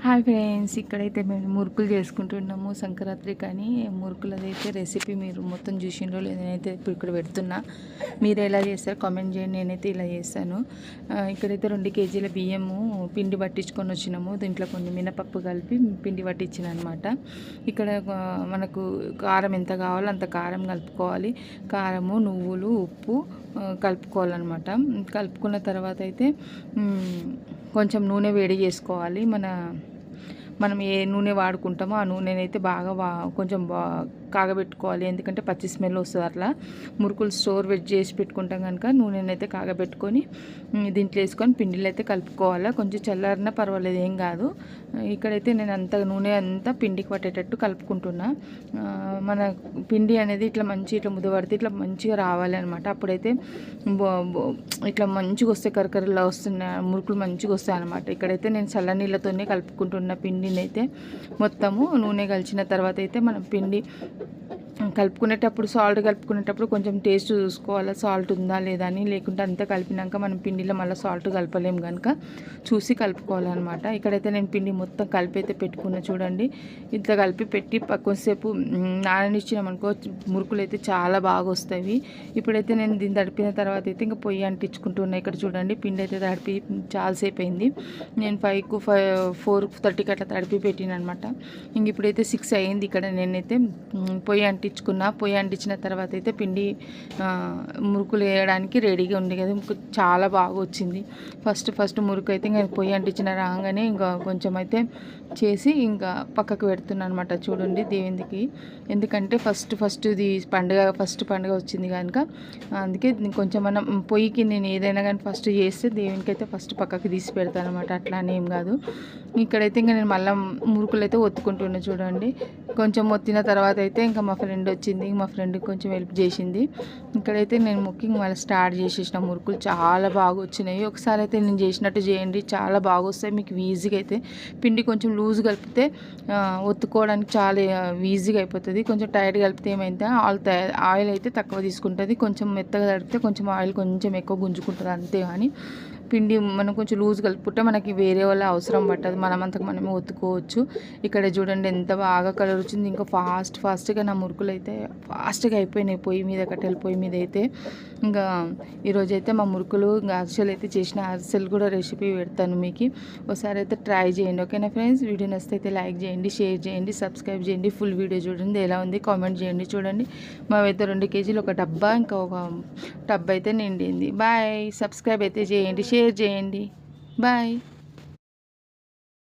Hi friends, ఇక్కడైతే మేము మురుకులు చేసుకుంటున్నాము సంక్రాంతి. కానీ మురుకులదైతే రెసిపీ మీరు మొత్తం చూసిండ్రో లేదో నేనైతే ఇప్పుడు ఇక్కడ పెడుతున్నా. మీరు ఎలా చేస్తారు కామెంట్ చేయండి. నేనైతే ఇలా చేస్తాను. ఇక్కడైతే 2 కేజీల బియ్యము పిండి పట్టించుకొని వచ్చినాము. దీంట్లో కొన్ని మినపప్పు కలిపి పిండి పట్టించిన అనమాట. ఇక్కడ మనకు కారం ఎంత కావాలో అంత కారం కలుపుకోవాలి. కారము, నువ్వులు, ఉప్పు కలుపుకోవాలన్నమాట. కలుపుకున్న తర్వాత అయితే కొంచెం నూనె వేడి చేసుకోవాలి. మనం ఏ నూనె వాడుకుంటామో ఆ నూనెనైతే బాగా కొంచెం కాగబెట్టుకోవాలి. ఎందుకంటే పచ్చి స్మెల్ వస్తుంది. అట్లా మురుకులు స్టోర్ చేసి పెట్టుకుంటాం కనుక నూనెనైతే కాగబెట్టుకొని దీంట్లో వేసుకొని పిండిలో అయితే కలుపుకోవాలి. కొంచెం చల్లారినా పర్వాలేదు, ఏం కాదు. ఇక్కడైతే నేను నూనె అంతా పిండికి పట్టేటట్టు కలుపుకుంటున్నా. మన పిండి అనేది ఇట్లా ముద్దపడితే ఇట్లా మంచిగా రావాలి అనమాట. అప్పుడైతే ఇట్లా మంచిగా వస్తాయి, కరకరలా వస్తున్నాయి మురుకులు, మంచిగా వస్తాయి అనమాట. ఇక్కడైతే నేను చల్లనీళ్ళతోనే కలుపుకుంటున్న పిండిని అయితే మొత్తము. నూనె కలిసిన తర్వాత అయితే మనం పిండి కలుపుకునేటప్పుడు సాల్ట్ కలుపుకునేటప్పుడు కొంచెం టేస్ట్ చూసుకోవాలి, సాల్ట్ ఉందా లేదా అని. లేకుంటే అంతా కలిపినాక మనం పిండిలో మళ్ళీ సాల్ట్ కలపలేము కనుక చూసి కలుపుకోవాలన్నమాట. ఇక్కడైతే నేను పిండి మొత్తం కలిపి అయితే పెట్టుకున్నా. చూడండి, ఇంత కలిపి పెట్టి కొంచెంసేపు నాననిచ్చినామనుకో మురుకులు అయితే చాలా బాగా వస్తాయి. ఇప్పుడైతే నేను దీన్ని తడిపిన తర్వాత అయితే ఇంకా పొయ్యి అంటించుకుంటున్నా. ఇక్కడ చూడండి, పిండి అయితే తడిపి చాలాసేపు అయింది. నేను 4:30 అట్లా తడిపి పెట్టిన అనమాట. ఇంక ఇప్పుడైతే 6 అయింది. ఇక్కడ నేనైతే పొయ్యి అంటించిన తర్వాత అయితే పిండి మురుకులు వేయడానికి రెడీగా ఉంది కదా. చాలా బాగా వచ్చింది. ఫస్ట్ మురుకు అయితే ఇంకా పొయ్యి అంటించిన రాగానే ఇంకా కొంచెం అయితే చేసి ఇంకా పక్కకు పెడుతున్నాను అనమాట. చూడండి దేవునికి, ఎందుకంటే ఫస్ట్ ఇది ఫస్ట్ పండుగ వచ్చింది కనుక అందుకే కొంచెం మనం పొయ్యికి నేను ఏదైనా కానీ ఫస్ట్ చేస్తే దేవునికి అయితే ఫస్ట్ పక్కకి తీసి పెడతాను అనమాట. అట్లా ఏం కాదు. ఇక్కడైతే ఇంకా నేను మళ్ళీ మురుకులు అయితే ఒత్తుకుంటున్నా. చూడండి, కొంచెం ఒత్తిన తర్వాత అయితే ఇంకా మా ఫ్రెండ్ వచ్చింది. మా ఫ్రెండ్కి కొంచెం హెల్ప్ చేసింది. ఇక్కడైతే నేను ముఖ్యంగా మళ్ళీ స్టార్ట్ చేసేసిన. మురుకులు చాలా బాగా వచ్చినాయి. ఒకసారి అయితే నేను చేసినట్టు చేయండి, చాలా బాగా వస్తాయి మీకు ఈజీగా. అయితే పిండి కొంచెం లూజ్ కలిపితే ఒత్తుకోవడానికి చాలా ఈజీగా అయిపోతుంది. కొంచెం టైట్ కలిపితే ఏమైతే ఆయిల్ అయితే తక్కువ తీసుకుంటుంది. కొంచెం మెత్తగా తడిపితే కొంచెం ఆయిల్ కొంచెం ఎక్కువ గుంజుకుంటుంది, అంతే. కానీ పిండి మనం కొంచెం లూజ్ కలుపుకుంటే మనకి వేరే వాళ్ళ అవసరం పట్టదు, మనమంతకు మనమే ఒత్తుకోవచ్చు. ఇక్కడ చూడండి ఎంత బాగా కలర్ వచ్చింది. ఇంకా ఫాస్ట్గా నా మురుకులు అయితే ఫాస్ట్గా అయిపోయినాయి పొయ్యి మీద, కట్టెల పొయ్యి మీద అయితే. ఇంకా ఈరోజైతే మా మురుకులు ఇంకా అరిసెలు అయితే చేసిన. అరిసెలు కూడా రెసిపీ పెడతాను మీకు, ఒకసారి అయితే ట్రై చేయండి. ఓకేనా ఫ్రెండ్స్, వీడియో నచ్చితే అయితే లైక్ చేయండి, షేర్ చేయండి, సబ్స్క్రైబ్ చేయండి. ఫుల్ వీడియో చూడండి, ఎలా ఉంది కామెంట్ చేయండి. చూడండి, మావైతే 2 కేజీలు ఒక డబ్బా, ఇంకా ఒక టబ్బా అయితే నిండింది. బాయ్. సబ్స్క్రైబ్ అయితే చేయండి, షేర్ చేయండి. బాయ్.